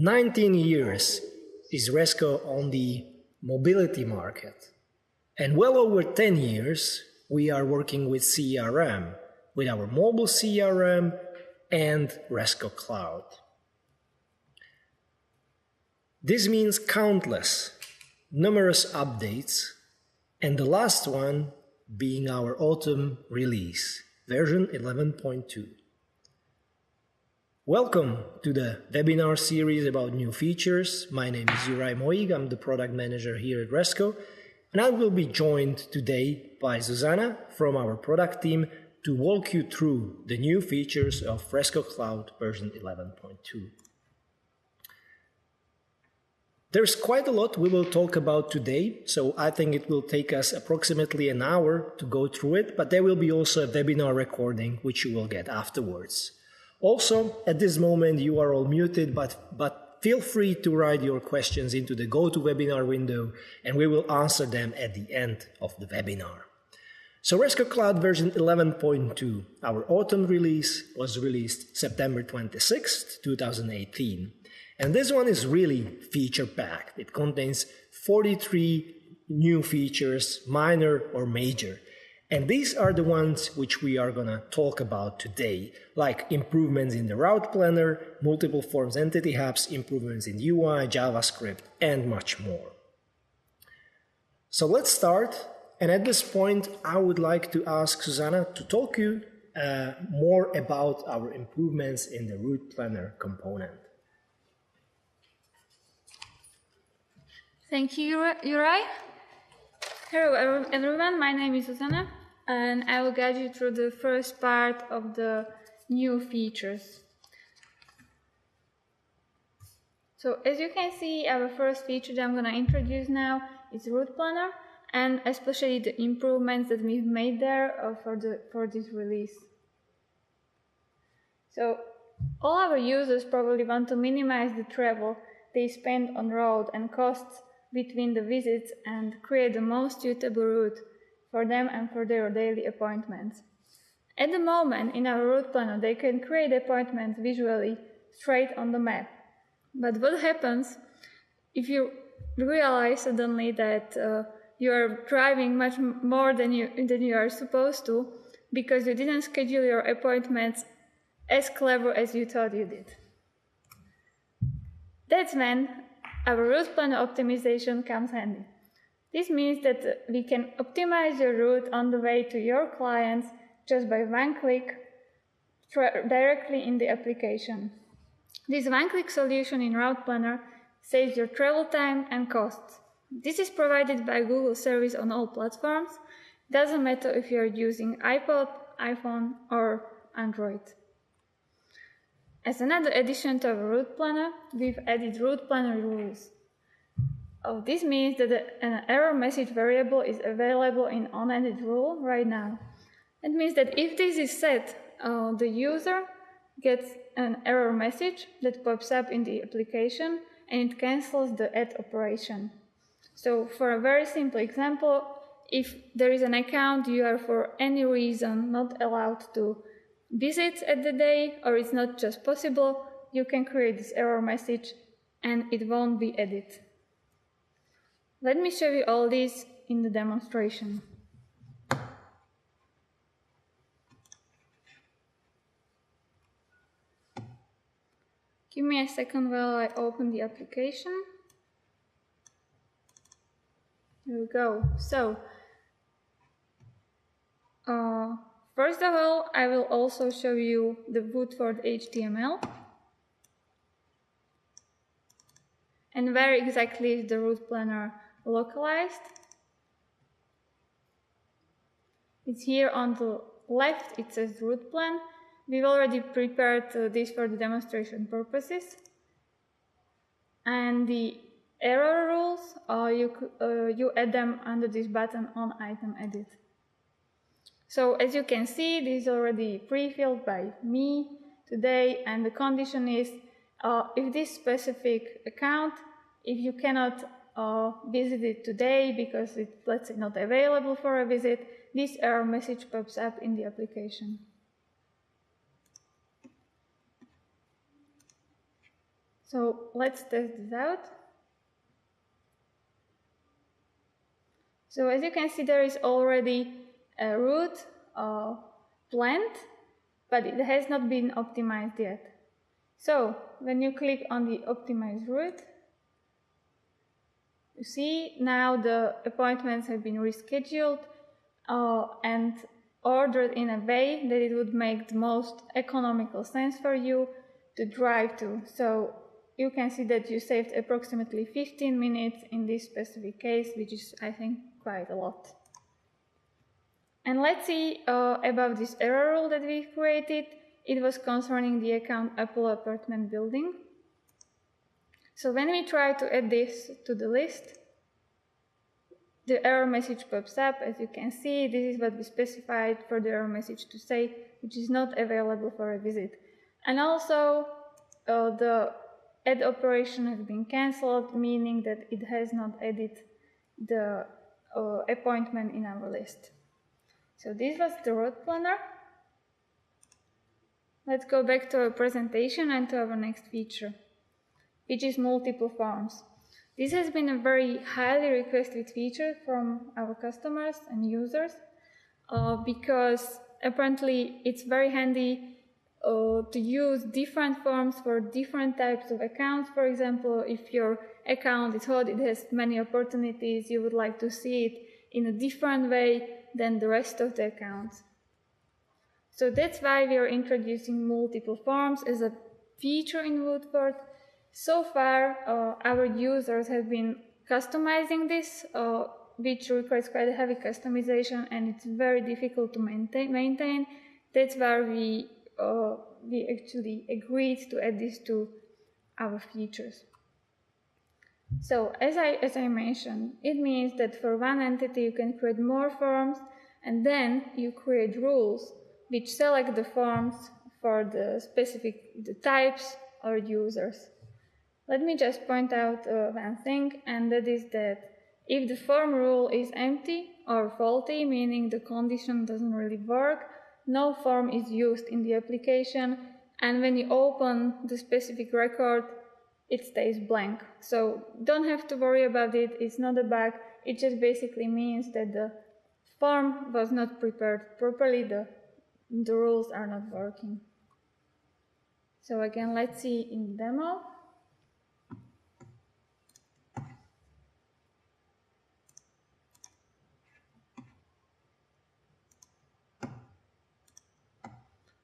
19 years is Resco on the mobility market, and well over 10 years we are working with CRM, with our mobile CRM and Resco Cloud. This means countless, numerous updates, and the last one being our autumn release, version 11.2. Welcome to the webinar series about new features. My name is Mojik, I'm the product manager here at Resco, and I will be joined today by Zuzana from our product team to walk you through the new features of Resco Cloud version 11.2. There's quite a lot we will talk about today, so I think it will take us approximately an hour to go through it, but there will be also a webinar recording which you will get afterwards. Also, at this moment you are all muted, but feel free to write your questions into the GoToWebinar window and we will answer them at the end of the webinar. So Resco Cloud version 11.2, our autumn release, was released September 26th, 2018. And this one is really feature-packed. It contains 43 new features, minor or major. And these are the ones which we are going to talk about today, like improvements in the route planner, multiple forms entity hubs, improvements in UI, JavaScript, and much more. So let's start. And at this point, I would like to ask Zuzana to talk you more about our improvements in the route planner component. Thank you, Juraj. Hello everyone, my name is Zuzana and I will guide you through the first part of the new features. So as you can see, our first feature that I'm going to introduce now is Route Planner, and especially the improvements that we've made there for this release. So all our users probably want to minimize the travel they spend on road and costs between the visits and create the most suitable route for them and for their daily appointments. At the moment, in our route planner, they can create appointments visually straight on the map. But what happens if you realize suddenly that you are driving much more than you are supposed to because you didn't schedule your appointments as clever as you thought you did? That's when our route planner optimization comes handy. This means that we can optimize your route on the way to your clients just by one click directly in the application. This one-click solution in Route Planner saves your travel time and costs. This is provided by Google service on all platforms. Doesn't matter if you are using iPod, iPhone, or Android. As another addition to our route planner, we've added route planner rules. This means that an error message variable is available in unadded rule right now. It means that if this is set, the user gets an error message that pops up in the application and it cancels the add operation. So for a very simple example, if there is an account you are for any reason not allowed to visit at the day, or it's not just possible, you can create this error message and it won't be added. Let me show you all this in the demonstration. Give me a second while I open the application. Here we go. So, first of all, I will also show you the Woodford HTML. And where exactly is the route planner localized? It's here on the left, it says route plan. We've already prepared this for the demonstration purposes. And the error rules, you add them under this button on item edit. So as you can see, this is already pre-filled by me today, and the condition is if this specific account, if you cannot visit it today because it's, let's say, not available for a visit, this error message pops up in the application. So let's test this out. So as you can see, there is already a route planned, but it has not been optimized yet. So when you click on the optimize route, you see now the appointments have been rescheduled and ordered in a way that it would make the most economical sense for you to drive to. So you can see that you saved approximately 15 minutes in this specific case, which is, I think, quite a lot. And let's see about this error rule that we created. It was concerning the account Apple apartment building. So when we try to add this to the list, the error message pops up. As you can see, this is what we specified for the error message to say, which is not available for a visit. And also, the add operation has been cancelled, meaning that it has not added the appointment in our list. So this was the route planner. Let's go back to our presentation and to our next feature, which is multiple forms. This has been a very highly requested feature from our customers and users because apparently it's very handy to use different forms for different types of accounts. For example, if your account is hot, it has many opportunities, you would like to see it in a different way than the rest of the accounts. So that's why we are introducing multiple forms as a feature in Woodward. So far, our users have been customizing this, which requires quite a heavy customization, and it's very difficult to maintain. That's why we actually agreed to add this to our features. So as I mentioned, it means that for one entity you can create more forms, and then you create rules which select the forms for the specific types or users. Let me just point out one thing, and that is that if the form rule is empty or faulty, meaning the condition doesn't really work, no form is used in the application, and when you open the specific record, it stays blank. So don't have to worry about it, it's not a bug, it just basically means that the form was not prepared properly, the rules are not working. So again, let's see in the demo.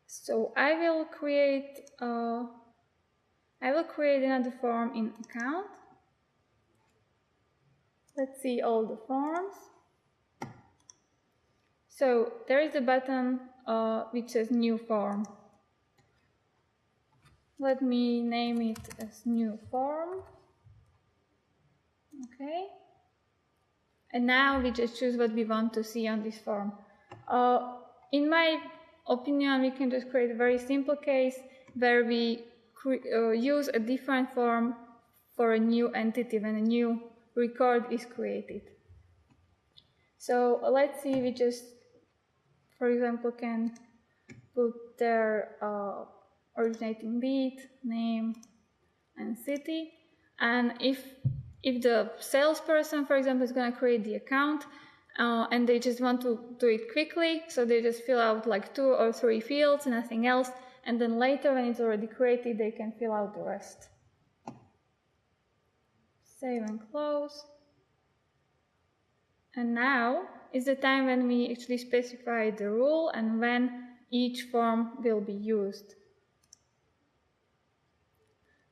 So I will create another form in account. Let's see all the forms. So there is a button which says new form. Let me name it as new form. Okay. And now we just choose what we want to see on this form. In my opinion, we can just create a very simple case where we use a different form for a new entity when a new record is created. So let's see, we just, for example, can put their originating lead, name, and city. And if the salesperson, for example, is going to create the account, and they just want to do it quickly, so they just fill out like 2 or 3 fields, nothing else, and then later when it's already created, they can fill out the rest. Save and close. And now is the time when we actually specify the rule and when each form will be used.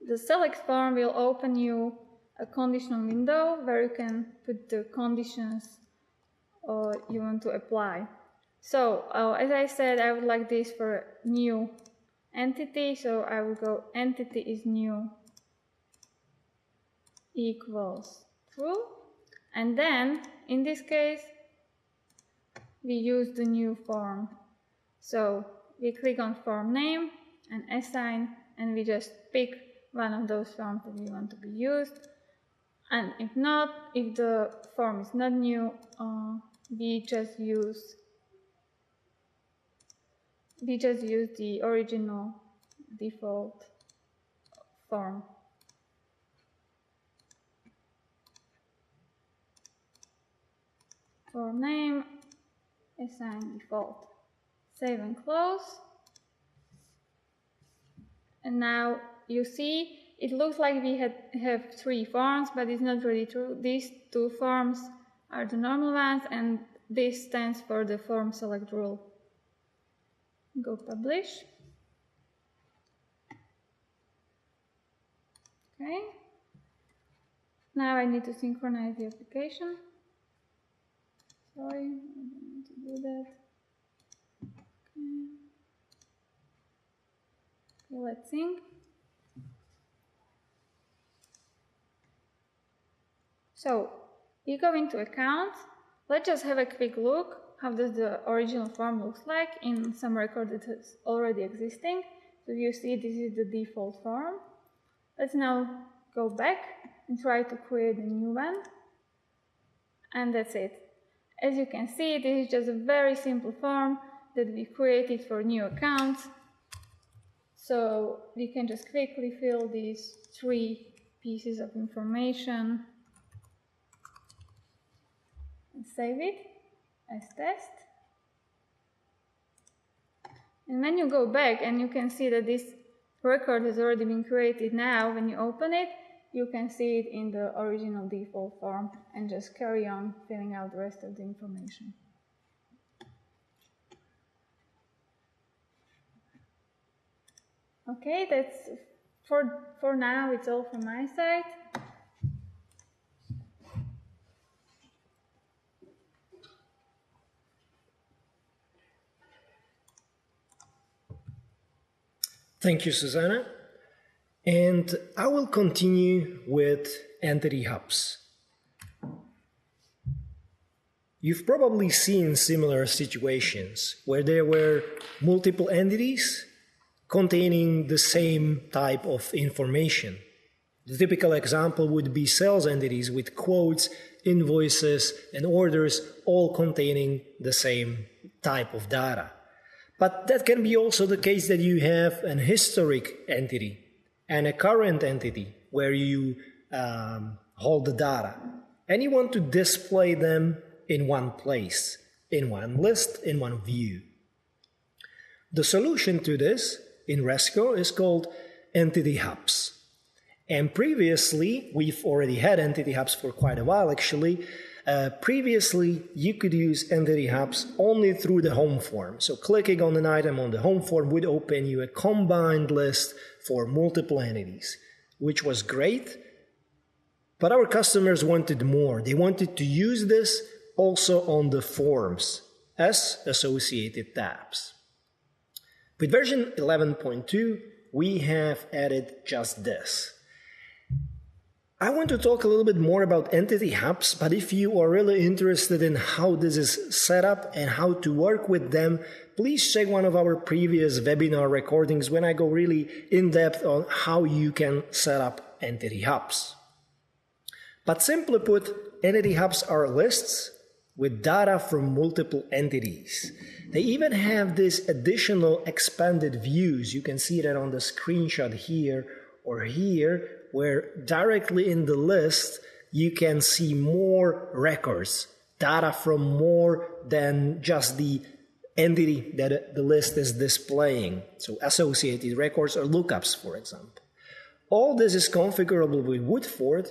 The select form will open you a conditional window where you can put the conditions you want to apply. So as I said, I would like this for a new entity, so I will go entity is new equals true, and then in this case we use the new form. So we click on form name and assign, and we just pick one of those forms that we want to be used. And if not, if the form is not new, we just use the original default form. form name, assign default. Save and close. And now you see it looks like we have 3 forms, but it's not really true. These 2 forms are the normal ones, and this stands for the form select rule. Go publish. Okay. Now I need to synchronize the application. Sorry, I don't need to do that. Okay, let's sync. So you go into account. Let's just have a quick look. How does the original form look like in some record that is already existing? So you see this is the default form. Let's now go back and try to create a new one. And that's it. As you can see, this is just a very simple form that we created for new accounts. So we can just quickly fill these 3 pieces of information and save it as test. And when you go back and you can see that this record has already been created now, when you open it, you can see it in the original default form and just carry on filling out the rest of the information. Okay, that's for now, it's all from my side. Thank you, Zuzana. And I will continue with entity hubs. You've probably seen similar situations where there were multiple entities containing the same type of information. The typical example would be sales entities with quotes, invoices, and orders all containing the same type of data. But that can be also the case that you have an historic entity and a current entity where you hold the data. And you want to display them in one place, in one list, in one view. The solution to this in Resco is called entity hubs. And previously, we've already had entity hubs for quite a while actually. Previously, you could use entity hubs only through the home form. So clicking on an item on the home form would open you a combined list for multiple entities, which was great. But our customers wanted more. They wanted to use this also on the forms as associated tabs. With version 11.2, we have added just this. I want to talk a little bit more about entity hubs, but if you are really interested in how this is set up and how to work with them, please check one of our previous webinar recordings when I go really in depth on how you can set up entity hubs. But simply put, entity hubs are lists with data from multiple entities. They even have these additional expanded views. You can see that on the screenshot here or here, where directly in the list you can see more records, data from more than just the entity that the list is displaying. So associated records or lookups, for example. All this is configurable with Woodford,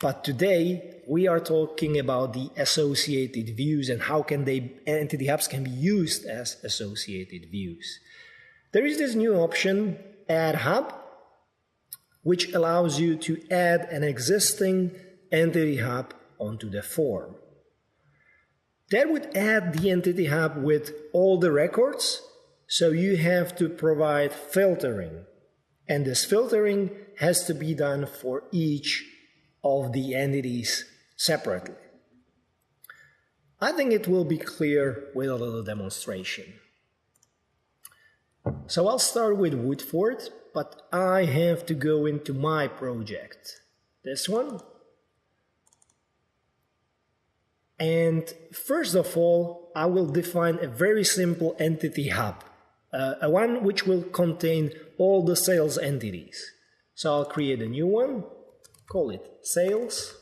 but today we are talking about the associated views and how entity hubs can be used as associated views. There is this new option, Add Hub, which allows you to add an existing entity hub onto the form. That would add the entity hub with all the records, so you have to provide filtering. And this filtering has to be done for each of the entities separately. I think it will be clear with a little demonstration. So I'll start with Woodford, but I have to go into my project, this one. And first of all, I will define a very simple entity hub, a one which will contain all the sales entities. So I'll create a new one, call it sales.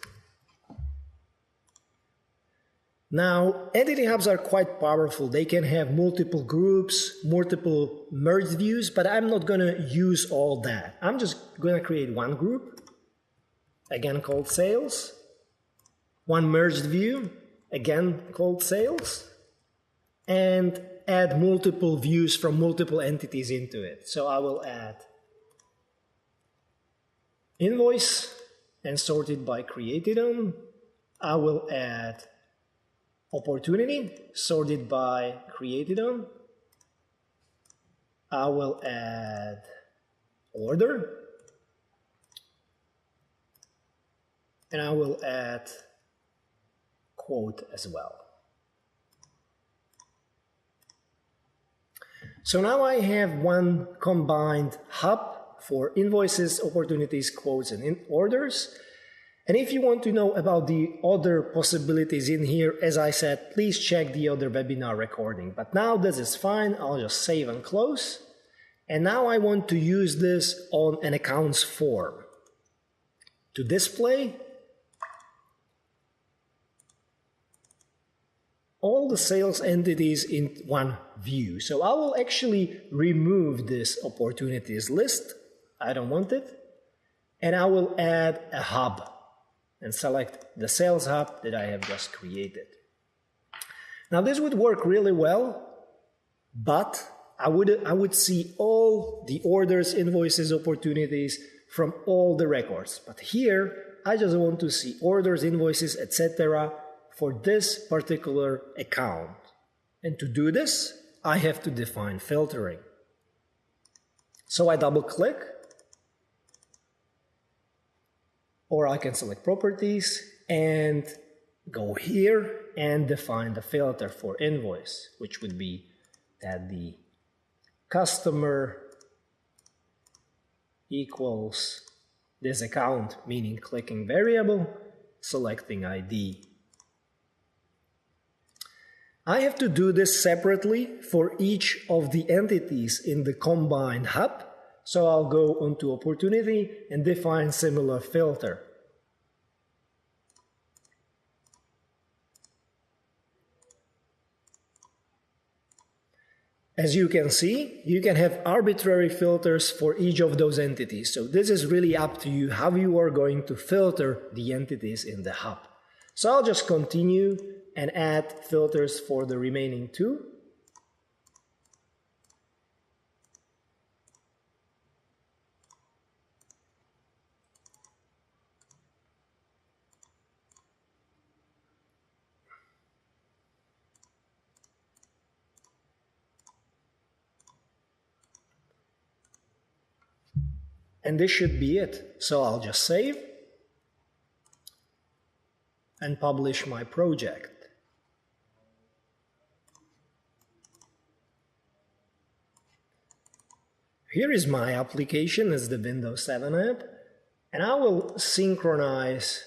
Now, entity hubs are quite powerful. They can have multiple groups, multiple merged views, but I'm not going to use all that. I'm just going to create one group, again called sales, one merged view, again called sales, and add multiple views from multiple entities into it. So I will add invoice and sort it by created on. I will add opportunity, sorted by created on. I will add order. And I will add quote as well. So now I have one combined hub for invoices, opportunities, quotes, and orders. And if you want to know about the other possibilities in here, as I said, please check the other webinar recording. But now this is fine. I'll just save and close. And now I want to use this on an accounts form to display all the sales entities in one view. So I will actually remove this opportunities list. I don't want it. And I will add a hub and select the sales hub that I have just created. Now this would work really well, but I would see all the orders, invoices, opportunities from all the records. But here, I just want to see orders, invoices, etc. for this particular account. And to do this, I have to define filtering. So I double click, or I can select properties and go here and define the filter for invoice, which would be that the customer equals this account, meaning clicking variable, selecting ID. I have to do this separately for each of the entities in the combined hub. So I'll go onto opportunity and define similar filter. As you can see, you can have arbitrary filters for each of those entities. So this is really up to you how you are going to filter the entities in the hub. So I'll just continue and add filters for the remaining two. And this should be it. So I'll just save and publish my project. Here is my application, it's the Windows 7 app, and I will synchronize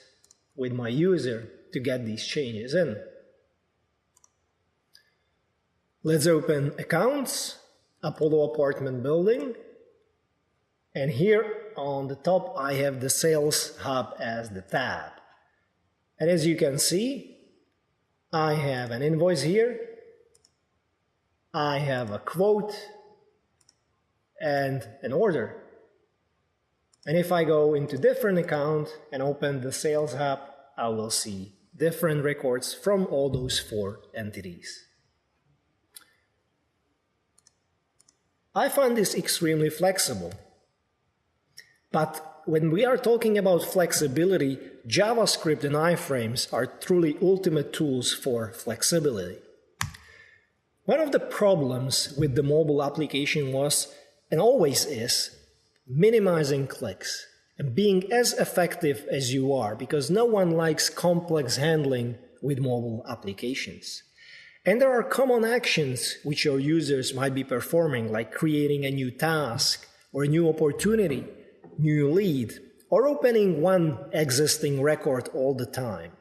with my user to get these changes in. Let's open Accounts, Apollo Apartment Building, and here on the top I have the Sales Hub as the tab. And as you can see, I have an invoice here, I have a quote, and an order. And if I go into different account and open the Sales Hub, I will see different records from all those four entities. I find this extremely flexible. But when we are talking about flexibility, JavaScript and iframes are truly ultimate tools for flexibility. One of the problems with the mobile application was, and always is, minimizing clicks and being as effective as you are, because no one likes complex handling with mobile applications. And there are common actions which your users might be performing, like creating a new task or a new opportunity, new lead, or opening one existing record all the time.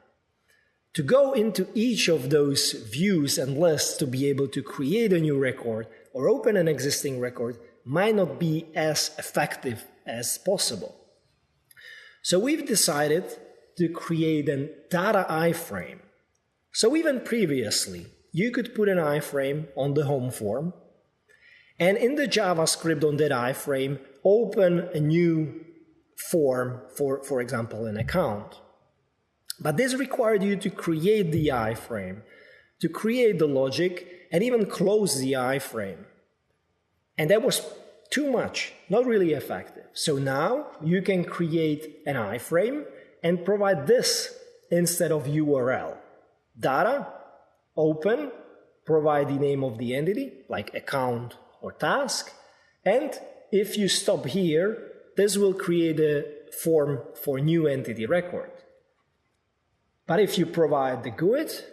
To go into each of those views and lists to be able to create a new record or open an existing record might not be as effective as possible. So we've decided to create a data iframe So even previously, you could put an iframe on the home form, and in the JavaScript on that iframe, open a new form for example, an account. But this required you to create the iframe, to create the logic, and even close the iframe. And that was too much, not really effective. So now you can create an iframe and provide this instead of URL. Data, open, provide the name of the entity, like account or task, and if you stop here, this will create a form for new entity record. But if you provide the GUID,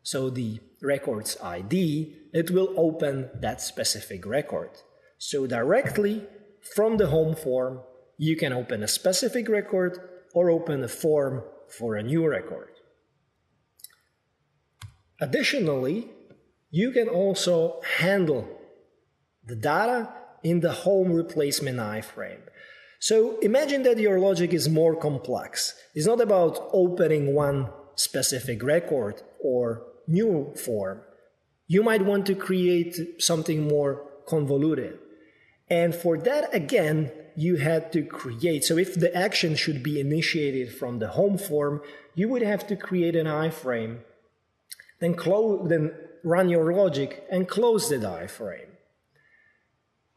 so the record's ID, it will open that specific record. So directly from the home form, you can open a specific record or open a form for a new record. Additionally, you can also handle the data in the home replacement iframe. So imagine that your logic is more complex. It's not about opening one specific record or new form. You might want to create something more convoluted. And for that, again, you had to create. So if the action should be initiated from the home form, you would have to create an iframe, then run your logic and close the iframe.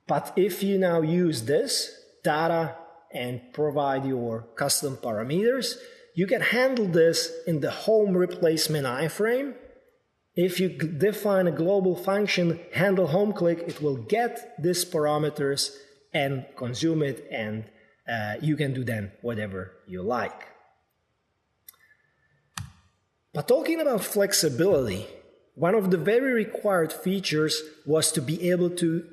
But if you now use this data and provide your custom parameters, you can handle this in the home replacement iframe. If you define a global function, handle home click, it will get these parameters and consume it, and you can do then whatever you like. But talking about flexibility, one of the very required features was to be able to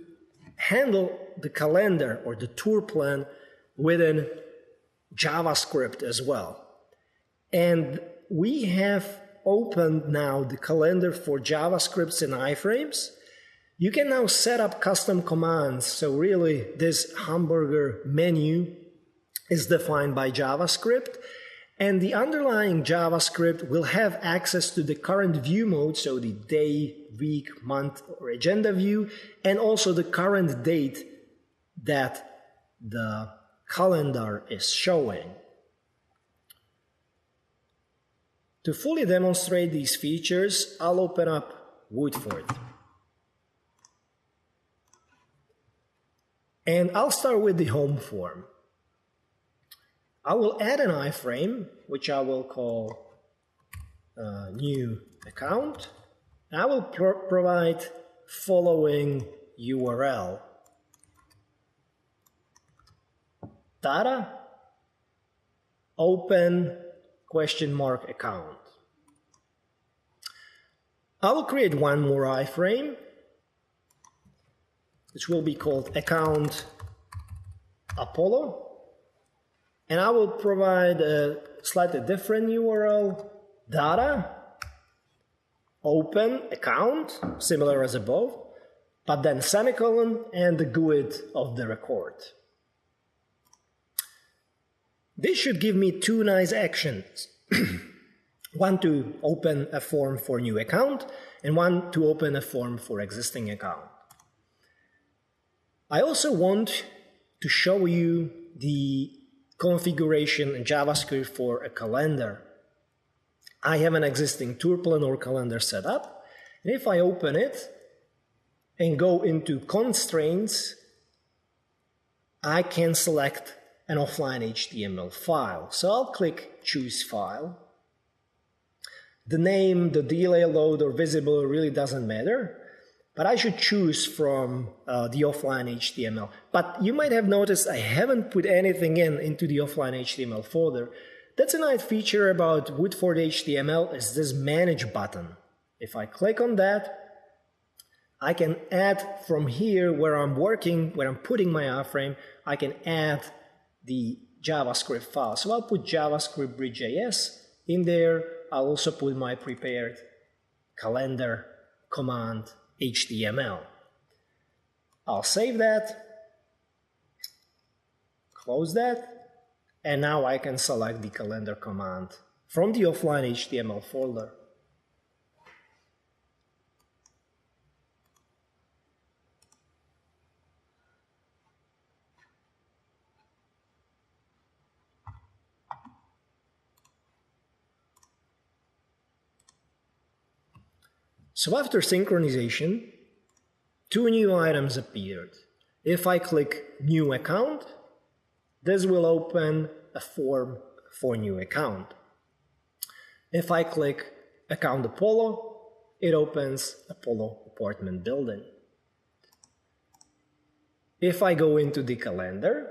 handle the calendar or the tour plan within JavaScript as well. And we have opened now the calendar for JavaScripts and iframes. You can now set up custom commands. So really this hamburger menu is defined by JavaScript, and the underlying JavaScript will have access to the current view mode, so the day, week, month, or agenda view, and also the current date that the calendar is showing. To fully demonstrate these features, I'll open up Woodford. And I'll start with the home form. I will add an iframe, which I will call new account. I will provide following URL. Data, open, question mark account. I will create one more iframe, which will be called account Apollo. And I will provide a slightly different URL, data, open, account, similar as above, but then semicolon and the GUID of the record. This should give me two nice actions. One to open a form for new account, and one to open a form for existing account. I also want to show you the configuration in JavaScript for a calendar. I have an existing tour plan or calendar set up, and if I open it and go into constraints, I can select an offline HTML file. So I'll click choose file. The name, the delay load or visible really doesn't matter, but I should choose from the offline HTML. But you might have noticed I haven't put anything into the offline HTML folder. That's a nice feature about Woodford HTML is this manage button. If I click on that, I can add from here where I'm working, where I'm putting my iframe, I can add the JavaScript file. So I'll put JavaScript bridge.js in there. I'll also put my prepared calendar command HTML. I'll save that, close that, and now I can select the calendar command from the offline HTML folder. So after synchronization, 2 new items appeared. If I click New Account, this will open a form for new account. If I click Account Apollo, it opens Apollo apartment building. If I go into the calendar,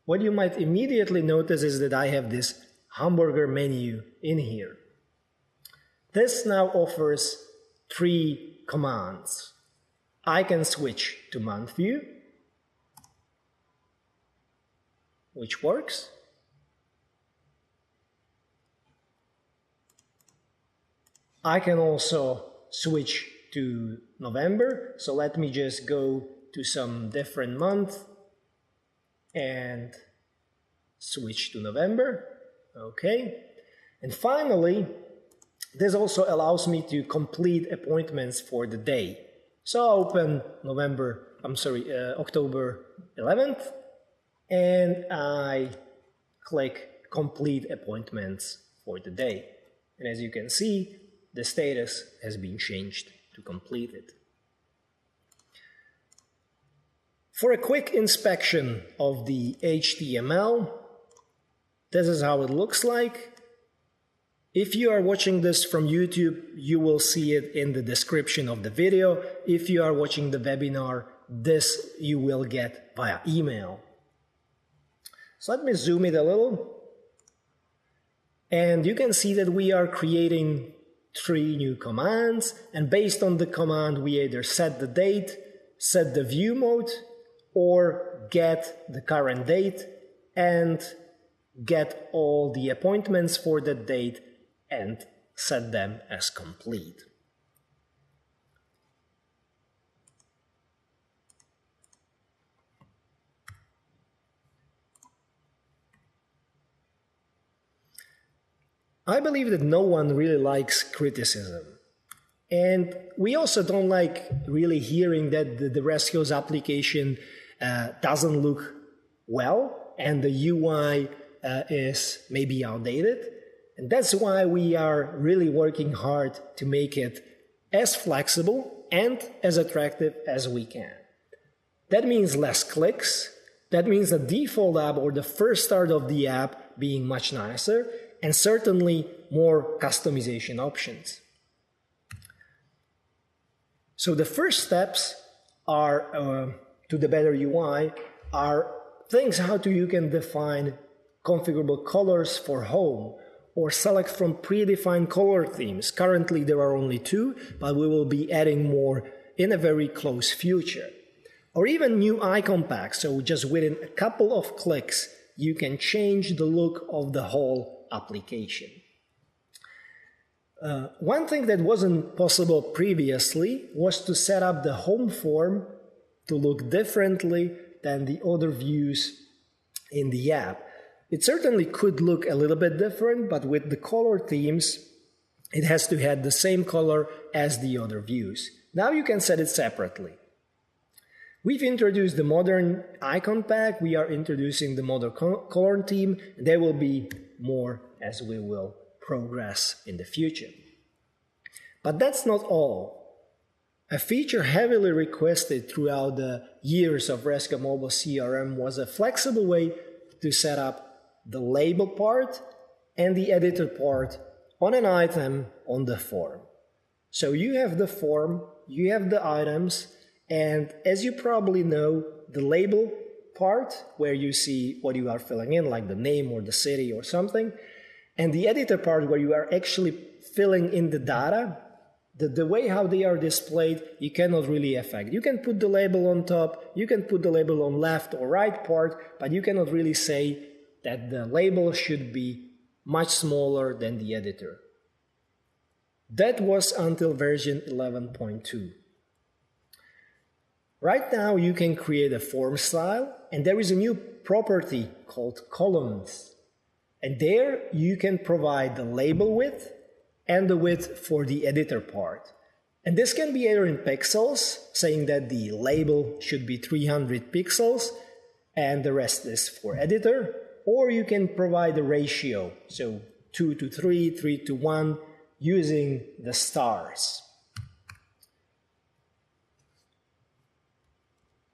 what you might immediately notice is that I have this hamburger menu in here. This now offers 3 commands. I can switch to month view, which works. I can also switch to November, so let me just go to some different month and switch to November. Okay. And finally, this also allows me to complete appointments for the day. So I open October 11th, and I click Complete Appointments for the day. And as you can see, the status has been changed to completed. For a quick inspection of the HTML, this is how it looks like. If you are watching this from YouTube, you will see it in the description of the video. If you are watching the webinar, this you will get via email. So let me zoom it a little. And you can see that we are creating 3 new commands. And based on the command, we either set the date, set the view mode, or get the current date and get all the appointments for that date and set them as complete. I believe that no one really likes criticism. And we also don't like really hearing that the Resco's application doesn't look well and the UI is maybe outdated. And that's why we are really working hard to make it as flexible and as attractive as we can. That means less clicks. That means the default app or the first start of the app being much nicer, and certainly more customization options. So the first steps are to the better UI are things how you can define configurable colors for home or select from predefined color themes. Currently there are only 2, but we will be adding more in a very close future. Or even new icon packs, so just within a couple of clicks you can change the look of the whole application. One thing that wasn't possible previously was to set up the home form to look differently than the other views in the app. It certainly could look a little bit different, but with the color themes, it has to have the same color as the other views. Now you can set it separately. We've introduced the modern icon pack. We are introducing the modern color theme. There will be more as we will progress in the future. But that's not all. A feature heavily requested throughout the years of Resco Mobile CRM was a flexible way to set up the label part and the editor part on an item on the form. So you have the form, you have the items, and as you probably know, the label part where you see what you are filling in, like the name or the city or something, and the editor part where you are actually filling in the data, the way how they are displayed, you cannot really affect. You can put the label on top, you can put the label on left or right part, but you cannot really say that the label should be much smaller than the editor. That was until version 11.2. Right now you can create a form style, and there is a new property called columns. And there you can provide the label width and the width for the editor part. And this can be either in pixels, saying that the label should be 300 pixels and the rest is for editor, or you can provide a ratio, so 2 to 3, 3 to 1, using the stars.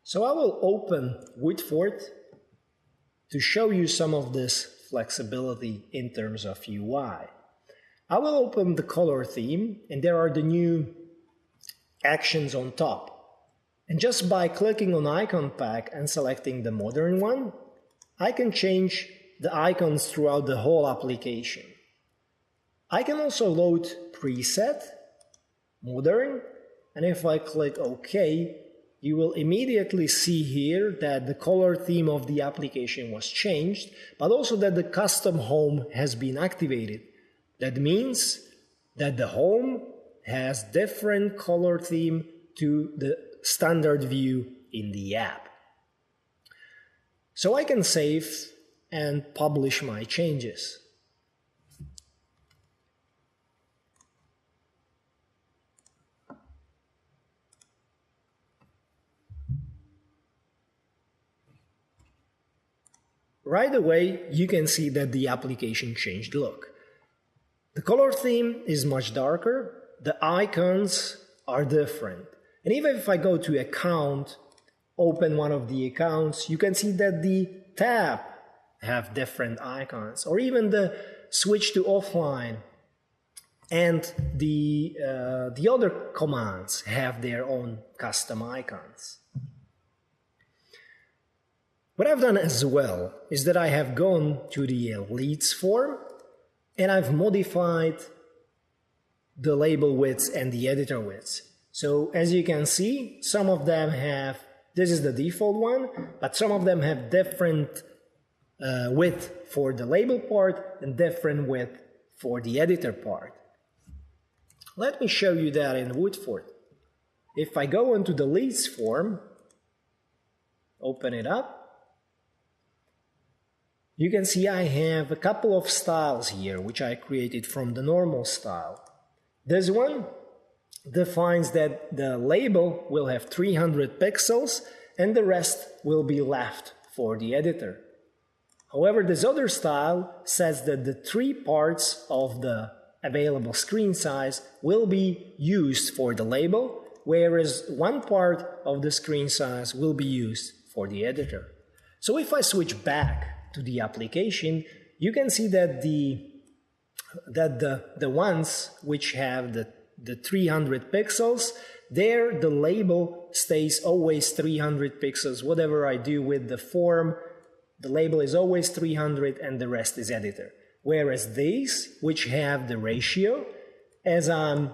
So I will open Woodford to show you some of this flexibility in terms of UI. I will open the color theme, and there are the new actions on top. And just by clicking on icon pack and selecting the modern one, I can change the icons throughout the whole application. I can also load preset, modern, and if I click OK, you will immediately see here that the color theme of the application was changed, but also that the custom home has been activated. That means that the home has different color theme to the standard view in the app. So I can save and publish my changes. Right away, you can see that the application changed look. The color theme is much darker, the icons are different. And even if I go to account, open one of the accounts, you can see that the tab have different icons, or even the switch to offline and the other commands have their own custom icons. What I've done as well is that I have gone to the leads form and I've modified the label widths and the editor widths. So as you can see, some of them have, this is the default one, but some of them have different width for the label part and different width for the editor part. Let me show you that in Woodford. If I go into the leads form, open it up, you can see I have a couple of styles here, which I created from the normal style. This one defines that the label will have 300 pixels and the rest will be left for the editor. However, this other style says that the 3 parts of the available screen size will be used for the label, whereas 1 part of the screen size will be used for the editor. So if I switch back to the application, you can see that the ones which have the 300 pixels, there the label stays always 300 pixels. Whatever I do with the form, the label is always 300 and the rest is editor. Whereas these, which have the ratio, as I'm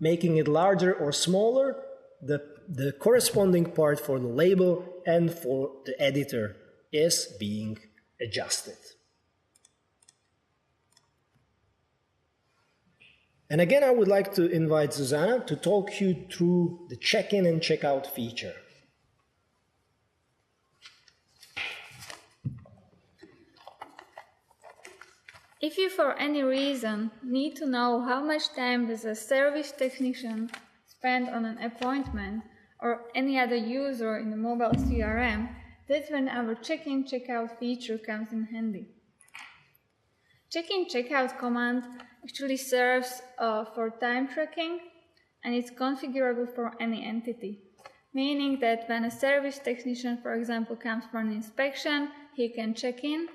making it larger or smaller, the corresponding part for the label and for the editor is being adjusted. And again, I would like to invite Zuzana to talk you through the check-in and check-out feature. If you for any reason need to know how much time does a service technician spend on an appointment or any other user in the mobile CRM, that's when our check-in, check-out feature comes in handy. Check-in, check-out command actually serves for time tracking, and it's configurable for any entity. Meaning that when a service technician, for example, comes for an inspection, he can check in,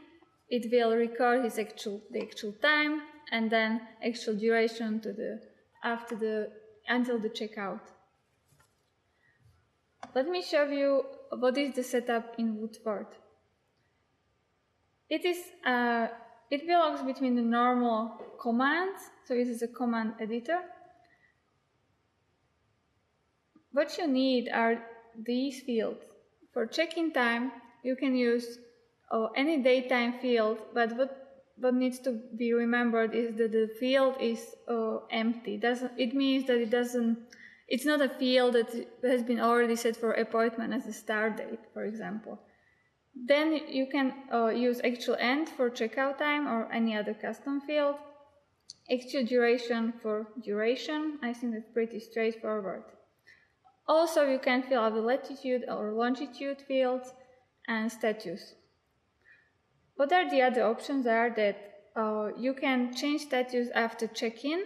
it will record his the actual time, and then actual duration to until the checkout. Let me show you what is the setup in Woodford. It belongs between the normal commands, so it is a command editor. What you need are these fields. For check-in time, you can use any datetime field, but what needs to be remembered is that the field is empty. It means that it's not a field that has been already set for appointment as a start date, for example. Then you can use actual end for checkout time or any other custom field. Actual duration for duration. I think that's pretty straightforward. Also, you can fill out the latitude or longitude fields and status. What are the other options are that you can change status after check-in.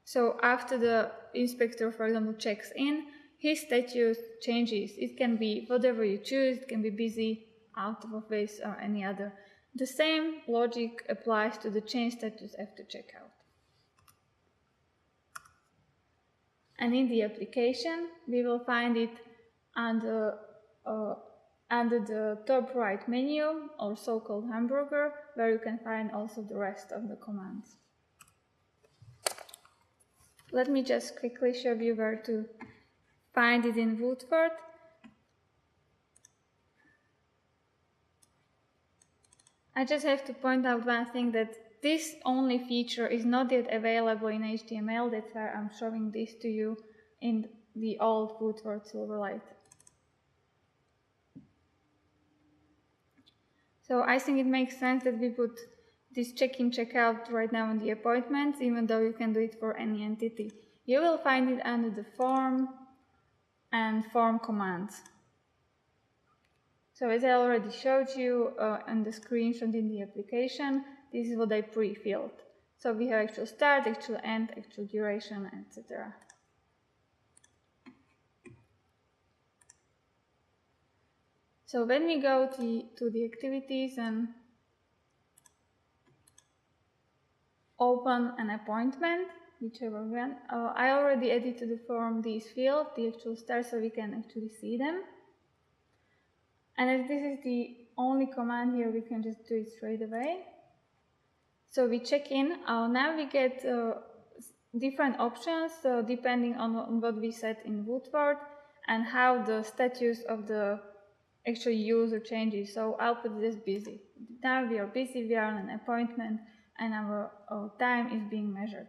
So after the inspector, for example, checks in, his status changes. It can be whatever you choose, it can be busy, out of office, or any other. The same logic applies to the change status after checkout. And in the application, we will find it under the top right menu, or so-called hamburger, where you can find also the rest of the commands. Let me just quickly show you where to find it in Woodward. I just have to point out one thing, that this only feature is not yet available in HTML. That's why I'm showing this to you in the old Woodward Silverlight. So I think it makes sense that we put this check-in, check-out right now in the appointments, even though you can do it for any entity. You will find it under the form and form commands. So as I already showed you on the screenshot in the application, this is what I pre-filled. So we have actual start, actual end, actual duration, etc. So when we go to the activities and open an appointment, whichever one, I already added to the form these fields, the actual start, so we can actually see them. And as this is the only command here, we can just do it straight away. So we check in. Now we get different options depending on what we set in Woodward and how the status of the actual user changes. So I'll put this busy. Now we are busy, we are on an appointment, and our time is being measured.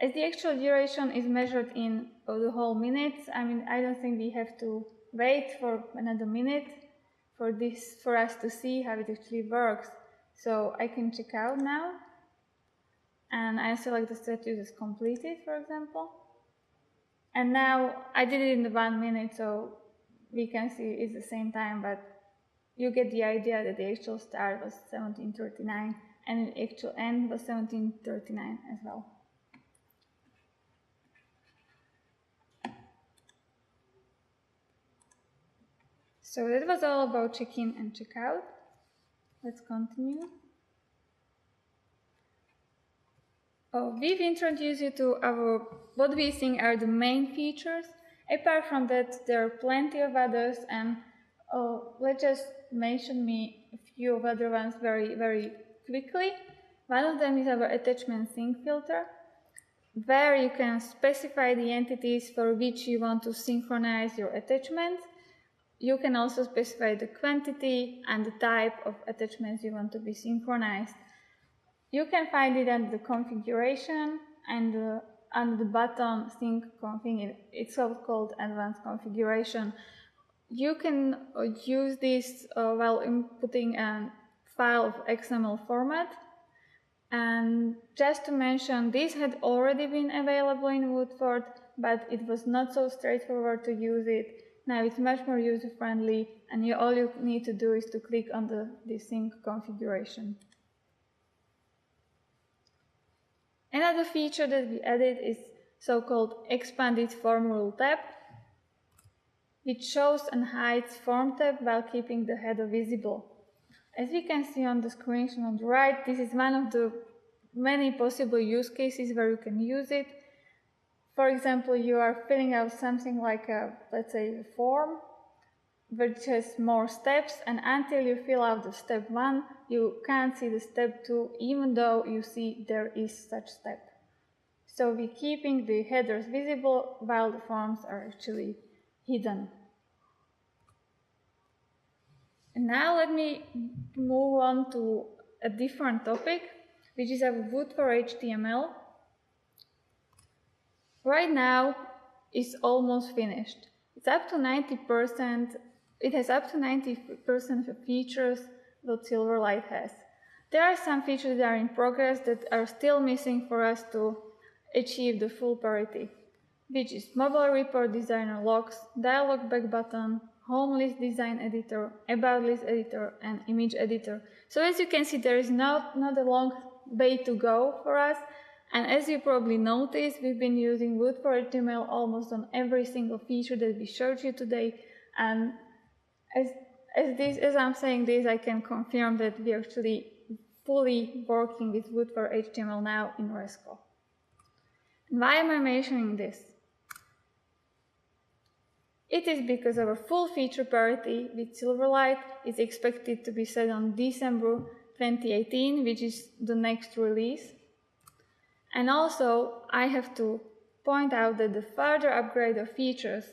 As the actual duration is measured in the whole minutes, I mean, I don't think we have to wait for another minute for us to see how it actually works. So I can check out now, and I select the status as completed, for example. And now I did it in the 1 minute, so we can see it's the same time, but you get the idea that the actual start was 17:39 and the actual end was 17:39 as well. So that was all about check-in and check-out. Let's continue. We've introduced you to what we think are the main features. Apart from that, there are plenty of others, and let's just mention a few of other ones very, very quickly. One of them is our attachment sync filter, where you can specify the entities for which you want to synchronize your attachments. You can also specify the quantity and the type of attachments you want to be synchronized. You can find it under the configuration and under the button sync config. It's so-called advanced configuration. You can use this while inputting a file of XML format. And just to mention, this had already been available in Woodward, but it was not so straightforward to use it. Now it's much more user-friendly, and all you need to do is to click on the sync configuration. Another feature that we added is so-called expanded form rule tab, which shows and hides form tab while keeping the header visible. As we can see on the screenshot on the right, this is one of the many possible use cases where you can use it. For example, you are filling out something like let's say a form, which has more steps, and until you fill out the step 1, you can't see the step 2, even though you see there is such step. So we're keeping the headers visible while the forms are actually hidden. And now let me move on to a different topic, which is our Woodward HTML. Right now, it's almost finished. It's up to 90%. It has up to 90% of features that Silverlight has. There are some features that are in progress that are still missing for us to achieve the full parity, which is mobile report designer logs, dialog back button, home list design editor, about list editor, and image editor. So as you can see, there is not a long way to go for us, And as you probably noticed, we've been using Wood for HTML almost on every single feature that we showed you today. And as I'm saying this, I can confirm that we're actually fully working with Wood for HTML now in Resco. Why am I mentioning this? It is because our full feature parity with Silverlight is expected to be set on December 2018, which is the next release. And also, I have to point out that the further upgrade of features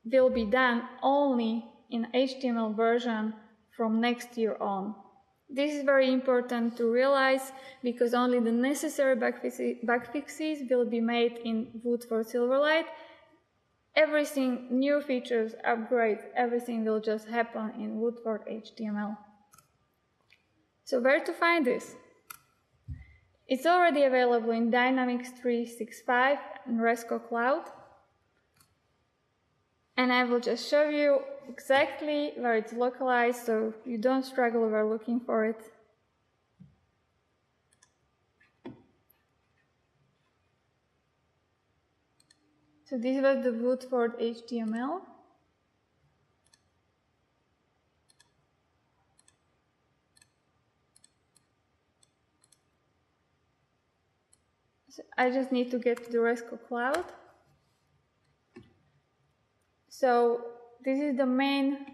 will be done only in HTML version from next year on. This is very important to realize because only the necessary bug fixes will be made in Wood for Silverlight. Everything, new features, upgrades, everything will just happen in Wood for HTML. So where to find this? It's already available in Dynamics 365 and Resco Cloud. And I will just show you exactly where it's localized so you don't struggle while looking for it. So this was the Wood for HTML. So I just need to get to the Resco Cloud. So this is the main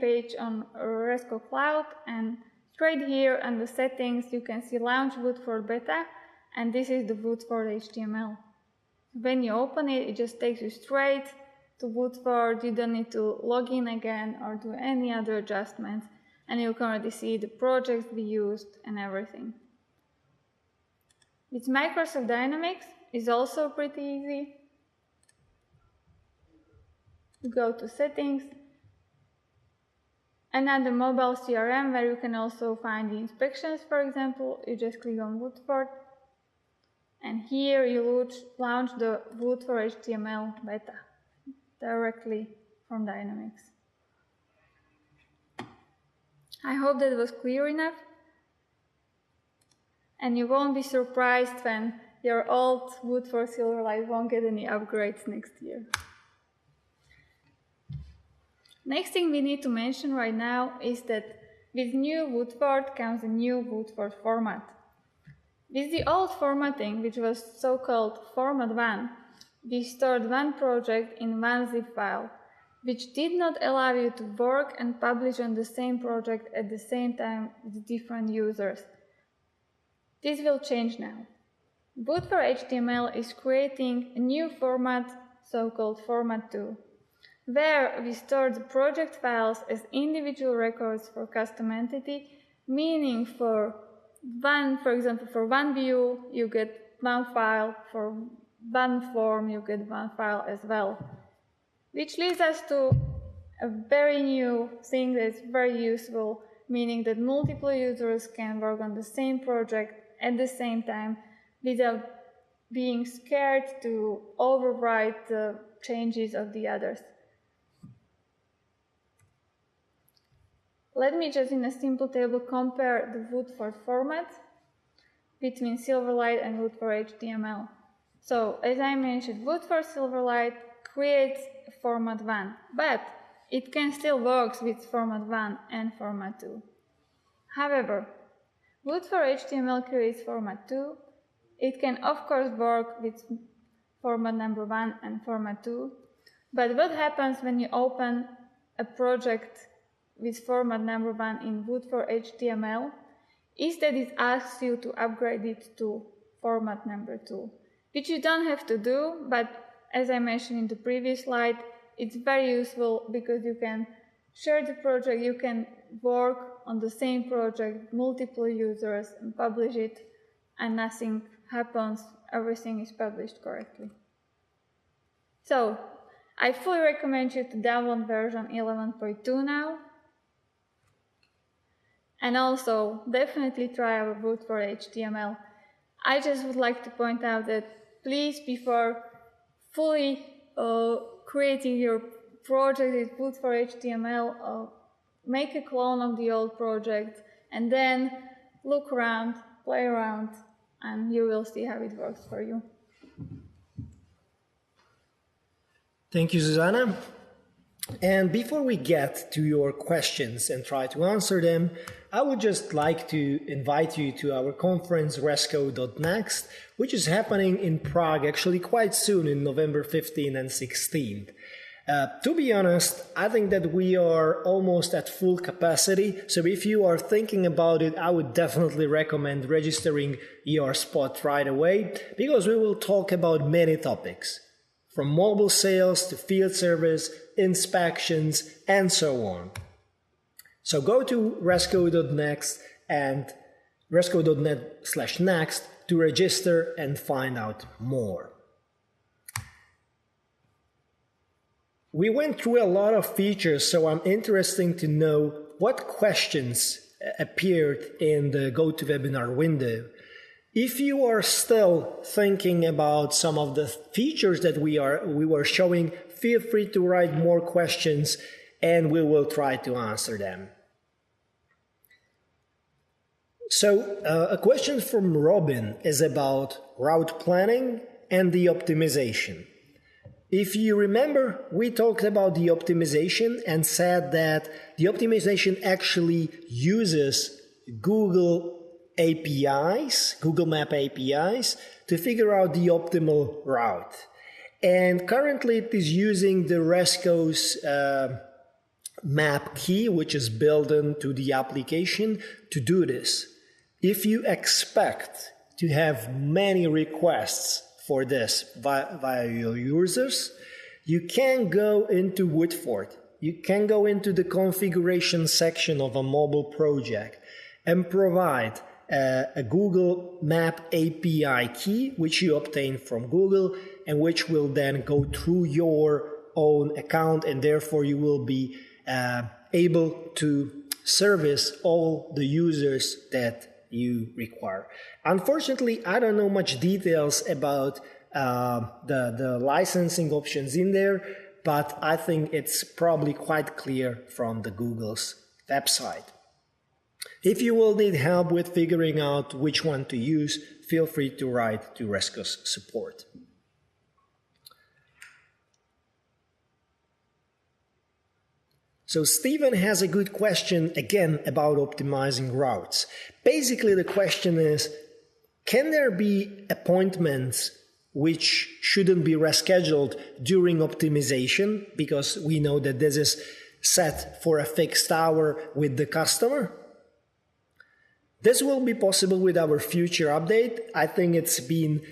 page on Resco Cloud, and straight here under settings you can see Launch Wood for Beta, and this is the Wood for HTML. When you open it, it just takes you straight to Wood for. You don't need to log in again or do any other adjustments, and you can already see the projects we used and everything. With Microsoft Dynamics is also pretty easy. You go to Settings, and under Mobile CRM, where you can also find the inspections, for example, you just click on Wood for, and here you launch the Wood for HTML beta directly from Dynamics. I hope that was clear enough, and you won't be surprised when your old Wood for Silverlight won't get any upgrades next year. Next thing we need to mention right now is that with new Wood for comes a new Wood for format. With the old formatting, which was so-called Format 1, we stored one project in one zip file, which did not allow you to work and publish on the same project at the same time with different users. This will change now. Wood for HTML is creating a new format, so-called Format 2, where we store the project files as individual records for custom entity, meaning for example, for one view, you get one file, for one form, you get one file as well. Which leads us to a very new thing that's very useful, meaning that multiple users can work on the same project at the same time without being scared to overwrite the changes of the others. Let me just in a simple table compare the Wood for format between Silverlight and Wood for HTML. So, as I mentioned, Wood for Silverlight creates Format 1, but it can still work with Format 1 and Format 2. However, Wood for HTML creates Format 2. It can of course work with Format number 1 and Format 2, but what happens when you open a project with Format number 1 in Wood for HTML is that it asks you to upgrade it to Format number 2, which you don't have to do, but as I mentioned in the previous slide, it's very useful because you can share the project, you can work on the same project, multiple users, and publish it, and nothing happens, everything is published correctly. So, I fully recommend you to download version 11.2 now, and also definitely try our Wood for HTML. I just would like to point out that please, before fully creating your project with Wood for HTML, make a clone of the old project and then look around, play around, and you will see how it works for you. Thank you, Zuzana. And before we get to your questions and try to answer them, I would just like to invite you to our conference Resco.next, which is happening in Prague actually quite soon in November 15th and 16th. To be honest, I think that we are almost at full capacity, so if you are thinking about it, I would definitely recommend registering your spot right away, because we will talk about many topics, from mobile sales to field service, inspections, and so on. So go to resco.next and resco.net/next to register and find out more. We went through a lot of features, so I'm interested to know what questions appeared in the GoToWebinar window. If you are still thinking about some of the features that we were showing, feel free to write more questions and we will try to answer them. So a question from Robin is about route planning and the optimization. If you remember, we talked about the optimization and said that the optimization actually uses Google APIs, Google Map APIs, to figure out the optimal route. And currently it is using the Resco's map key, which is built into the application, to do this. If you expect to have many requests for this via your users, you can go into Woodford. You can go into the configuration section of a mobile project and provide a Google Map API key, which you obtain from Google and which will then go through your own account, and therefore you will be able to service all the users that you require. Unfortunately, I don't know much details about the licensing options in there, but I think it's probably quite clear from the Google's website. If you will need help with figuring out which one to use, feel free to write to Resco's support. So Stephen has a good question again about optimizing routes. Basically the question is, can there be appointments which shouldn't be rescheduled during optimization, because we know that this is set for a fixed hour with the customer? This will be possible with our future update. I think it's been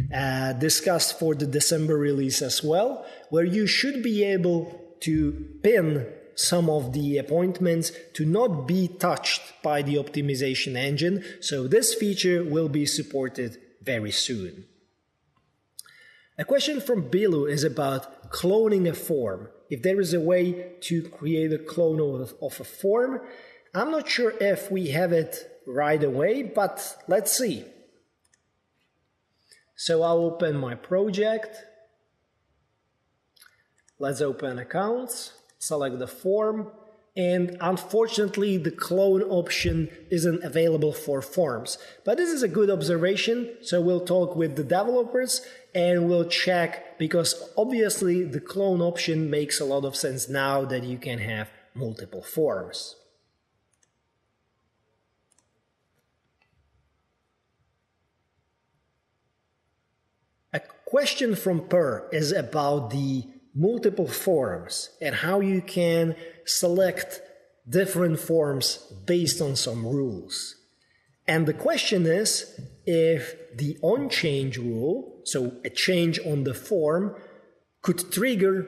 discussed for the December release as well, where you should be able to pin some of the appointments to not be touched by the optimization engine. So this feature will be supported very soon. A question from Bilu is about cloning a form. If there is a way to create a clone of a form, I'm not sure if we have it right away, but let's see. So I'll open my project. Let's open accounts, select the form, and unfortunately the clone option isn't available for forms. But this is a good observation, so we'll talk with the developers and we'll check, because obviously the clone option makes a lot of sense now that you can have multiple forms. A question from Per is about the multiple forms and how you can select different forms based on some rules. And the question is if the on-change rule, so a change on the form, could trigger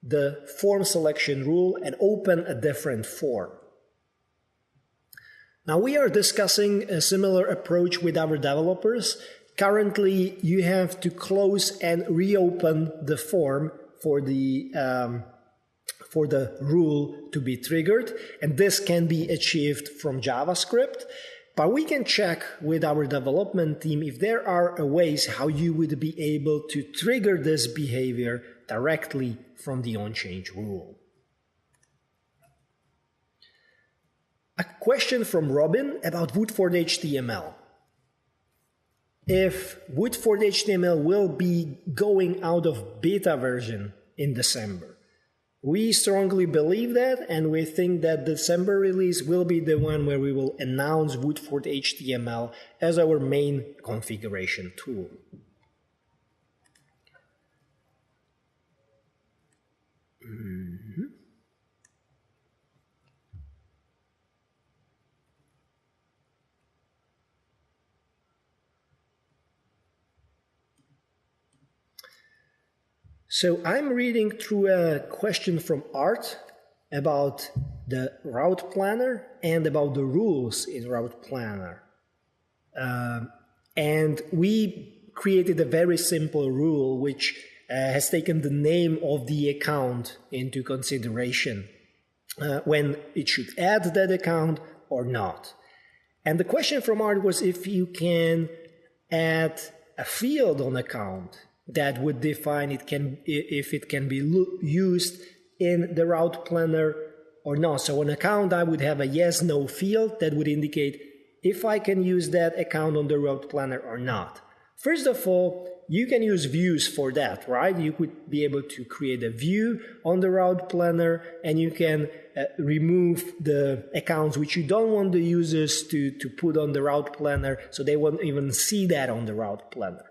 the form selection rule and open a different form. Now we are discussing a similar approach with our developers. Currently, you have to close and reopen the form for the rule to be triggered, and this can be achieved from JavaScript. But we can check with our development team if there are ways how you would be able to trigger this behavior directly from the on-change rule. A question from Robin about Woodford HTML. if Woodford HTML will be going out of beta version in December. We strongly believe that, and we think that December release will be the one where we will announce Woodford HTML as our main configuration tool. So I'm reading through a question from Art about the route planner and about the rules in route planner. And we created a very simple rule which has taken the name of the account into consideration when it should add that account or not. And the question from Art was if you can add a field on account that would define if it can be used in the route planner or not. So on account, I would have a yes/no field that would indicate if I can use that account on the route planner or not. First of all, you can use views for that, right? You could be able to create a view on the route planner, and you can remove the accounts which you don't want the users to put on the route planner, so they won't even see that on the route planner.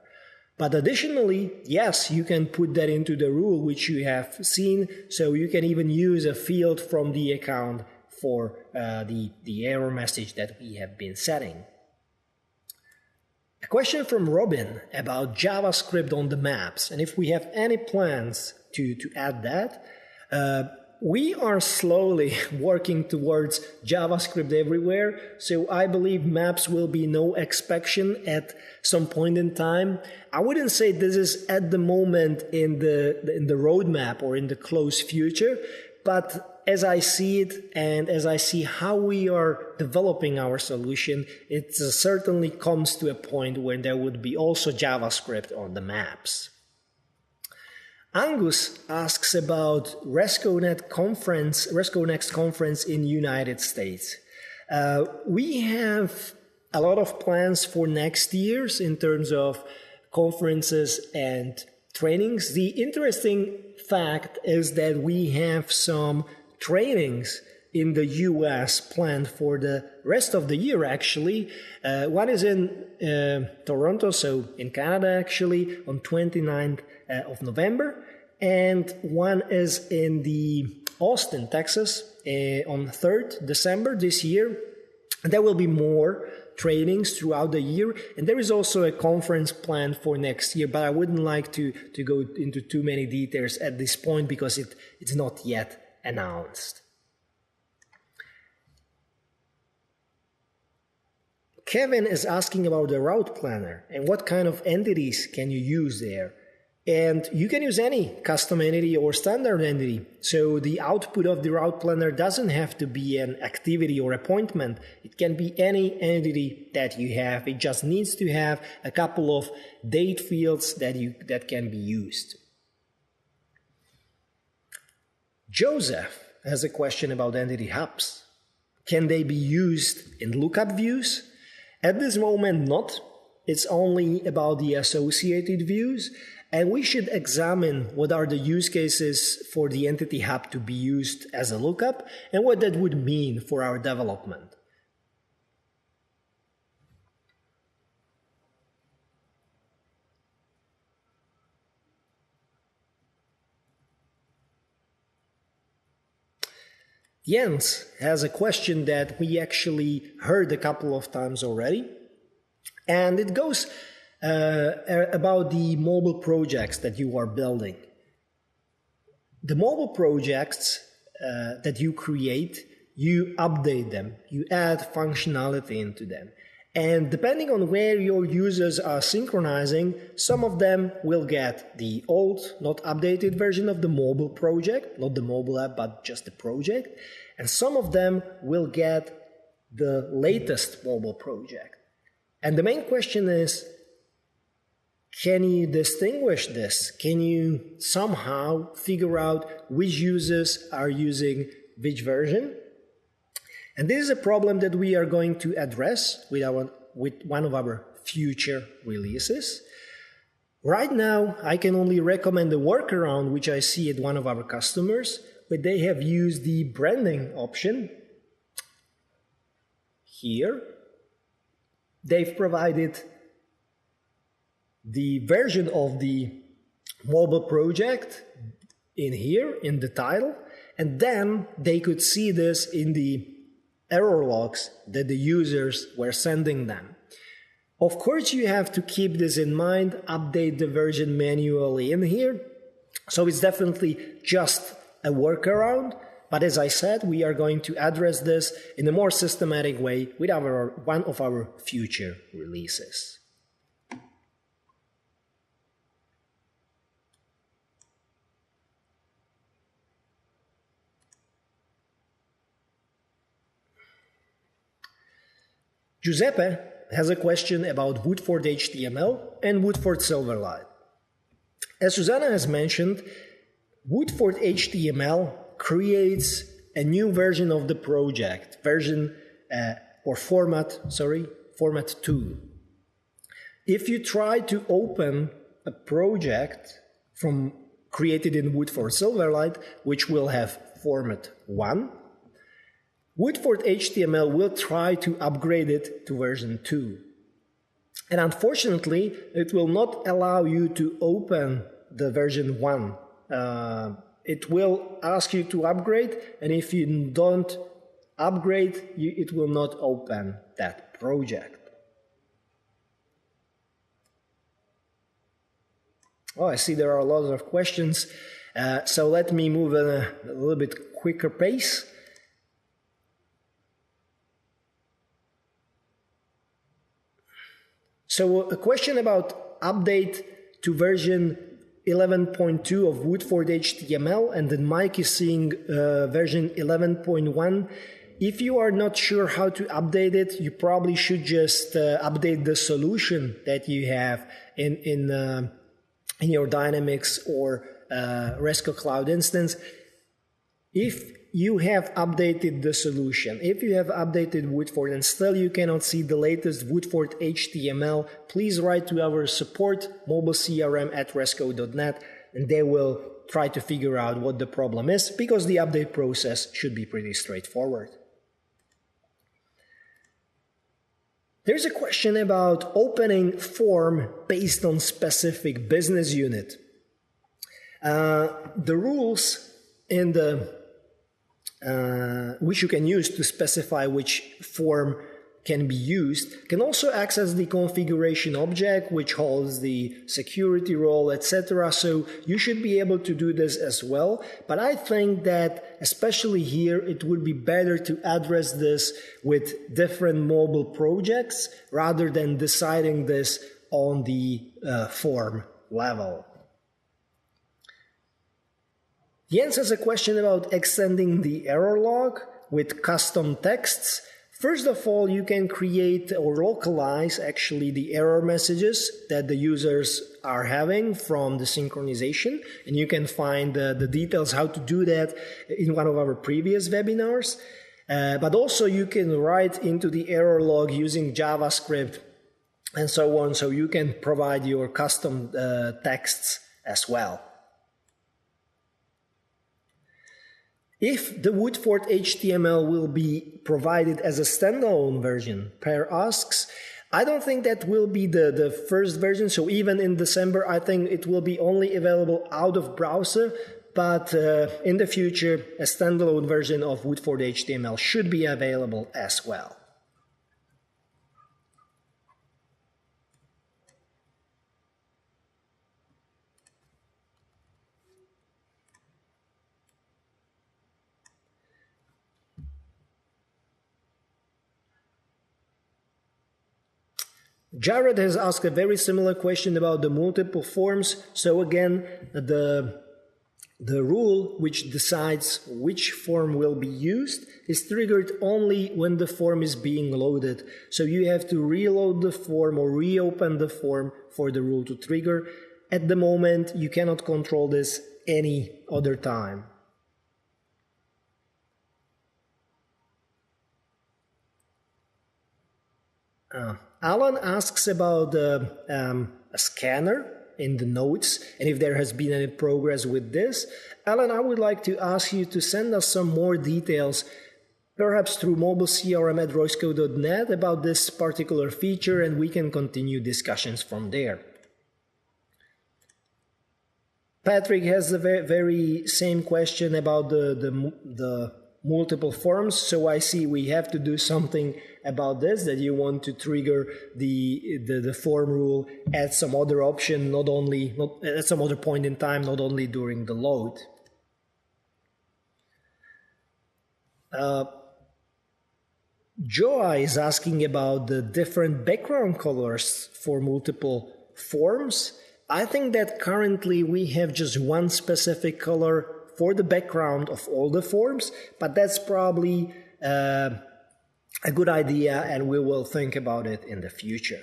But additionally, yes, you can put that into the rule which you have seen, so you can even use a field from the account for the error message that we have been setting. A question from Robin about JavaScript on the maps, and if we have any plans to add that. We are slowly working towards JavaScript everywhere, so I believe maps will be no exception at some point in time. I wouldn't say this is at the moment in the roadmap or in the close future, but as I see it and as I see how we are developing our solution, it certainly comes to a point where there would be also JavaScript on the maps. Angus asks about Resco Next conference in United States. We have a lot of plans for next year's in terms of conferences and trainings. The interesting fact is that we have some trainings in the US planned for the rest of the year, actually. One is in Toronto, so in Canada, actually, on 29th of November. And one is in the Austin, Texas, on 3rd December this year. And there will be more trainings throughout the year. And there is also a conference planned for next year, but I wouldn't like to go into too many details at this point because it's not yet announced. Kevin is asking about the route planner and what kind of entities can you use there. And you can use any custom entity or standard entity. So the output of the route planner doesn't have to be an activity or appointment. It can be any entity that you have. It just needs to have a couple of date fields that can be used. Joseph has a question about entity hubs. Can they be used in lookup views? At this moment, not. It's only about the associated views. And we should examine what are the use cases for the entity hub to be used as a lookup and what that would mean for our development. Jens has a question that we actually heard a couple of times already, and it goes about the mobile projects that you are building. The mobile projects that you create, you update them, you add functionality into them. And depending on where your users are synchronizing, some of them will get the old, not updated version of the mobile project, not the mobile app, but just the project. And some of them will get the latest mobile project. And the main question is, can you distinguish this? Can you somehow figure out which users are using which version? And this is a problem that we are going to address with our with one of our future releases. Right now, I can only recommend a workaround which I see at one of our customers, but they have used the branding option. Here, they've provided the version of the mobile project in here, in the title, and then they could see this in the error logs that the users were sending them. Of course, you have to keep this in mind, update the version manually in here. So it's definitely just a workaround. But as I said, we are going to address this in a more systematic way with one of our future releases. Giuseppe has a question about Woodford HTML and Woodford Silverlight. As Zuzana has mentioned, Woodford HTML creates a new version of the project, format 2. If you try to open a project created in Woodford Silverlight, which will have format 1, Woodford HTML will try to upgrade it to version 2. And unfortunately, it will not allow you to open the version 1. It will ask you to upgrade, and if you don't upgrade, it will not open that project. Oh, I see there are a lot of questions, so let me move at a little bit quicker pace. So a question about update to version 11.2 of Woodford HTML, and then Mike is seeing version 11.1. If you are not sure how to update it, you probably should just update the solution that you have in your Dynamics or Resco Cloud instance. If you have updated the solution, if you have updated Woodford and still you cannot see the latest Woodford HTML, please write to our support mobilecrm@resco.net, and they will try to figure out what the problem is, because the update process should be pretty straightforward. There's a question about opening form based on specific business unit. The rules in the which you can use to specify which form can be used can also access the configuration object, which holds the security role, etc. So you should be able to do this as well. But I think that especially here, it would be better to address this with different mobile projects rather than deciding this on the form level. Jens has a question about extending the error log with custom texts. First of all, you can create or localize actually the error messages that the users are having from the synchronization, and you can find the details how to do that in one of our previous webinars. But also you can write into the error log using JavaScript and so on, so you can provide your custom texts as well. If the Woodford HTML will be provided as a standalone version, Per asks, I don't think that will be the first version. So even in December, I think it will be only available out of browser. But in the future, a standalone version of Woodford HTML should be available as well. Jared has asked a very similar question about the multiple forms. So again, the rule which decides which form will be used is triggered only when the form is being loaded. So you have to reload the form or reopen the form for the rule to trigger. At the moment, you cannot control this any other time. Alan asks about a scanner in the notes and if there has been any progress with this. Alan, I would like to ask you to send us some more details, perhaps through mobilecrm@resco.net, about this particular feature, and we can continue discussions from there. Patrick has the very same question about the multiple forms, so I see we have to do something about this, that you want to trigger the form rule at some other option, not at some other point in time, not only during the load. Joa is asking about the different background colors for multiple forms. I think that currently we have just one specific color for the background of all the forms, but that's probably a good idea, and we will think about it in the future.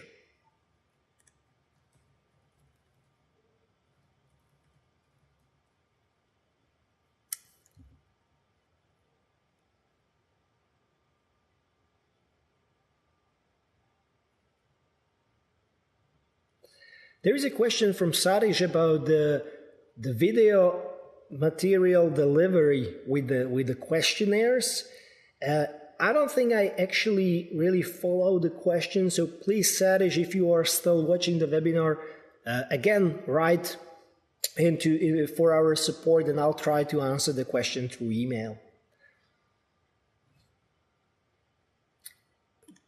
There is a question from Sarish about the video material delivery with the questionnaires. I don't think I actually really follow the question, so please, Sarish, if you are still watching the webinar, again, write for our support, and I'll try to answer the question through email.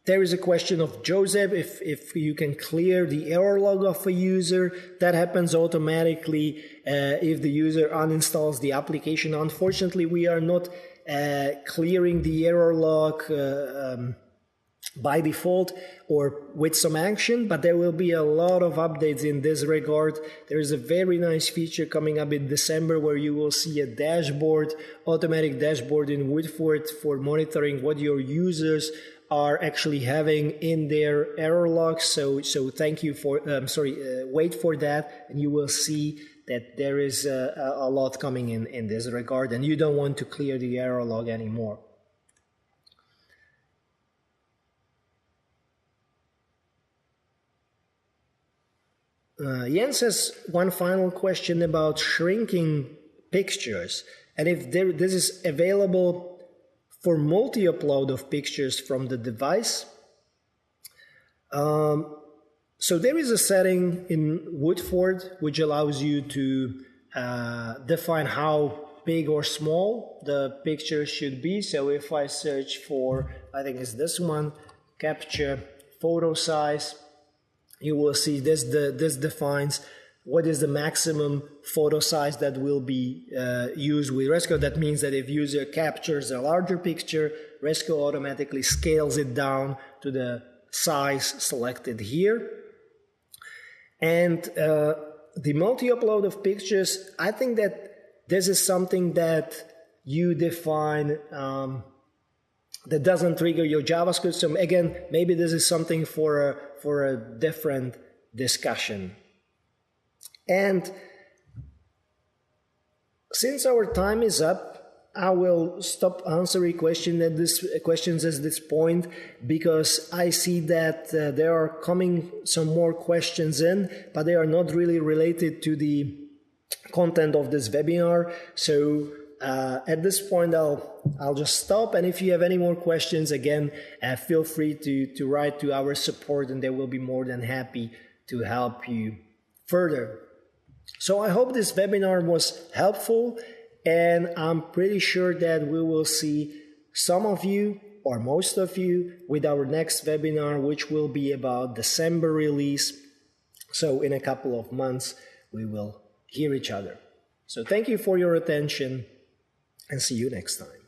There is a question of Joseph, if you can clear the error log of a user. That happens automatically if the user uninstalls the application. Unfortunately, we are not clearing the error log by default or with some action, but there will be a lot of updates in this regard. There is a very nice feature coming up in December where you will see a dashboard, automatic dashboard in Woodford for monitoring what your users are actually having in their error logs. So thank you for, wait for that, and you will see that there is a lot coming in this regard, and you don't want to clear the error log anymore. Jens has one final question about shrinking pictures, and if this is available for multi-upload of pictures from the device. So there is a setting in Woodford which allows you to define how big or small the picture should be. So if I search for, I think it's this one, capture photo size, you will see this defines what is the maximum photo size that will be used with Resco. That means that if user captures a larger picture, Resco automatically scales it down to the size selected here. And the multi-upload of pictures, I think that this is something that you define that doesn't trigger your JavaScript. So again, maybe this is something for a different discussion. And since our time is up, I will stop answering questions at this point, because I see that there are coming some more questions in, but they are not really related to the content of this webinar. So at this point, I'll just stop. And if you have any more questions, again, feel free to write to our support, and they will be more than happy to help you further. So I hope this webinar was helpful, and I'm pretty sure that we will see some of you or most of you with our next webinar, which will be about December release. So in a couple of months, we will hear each other. So thank you for your attention, and see you next time.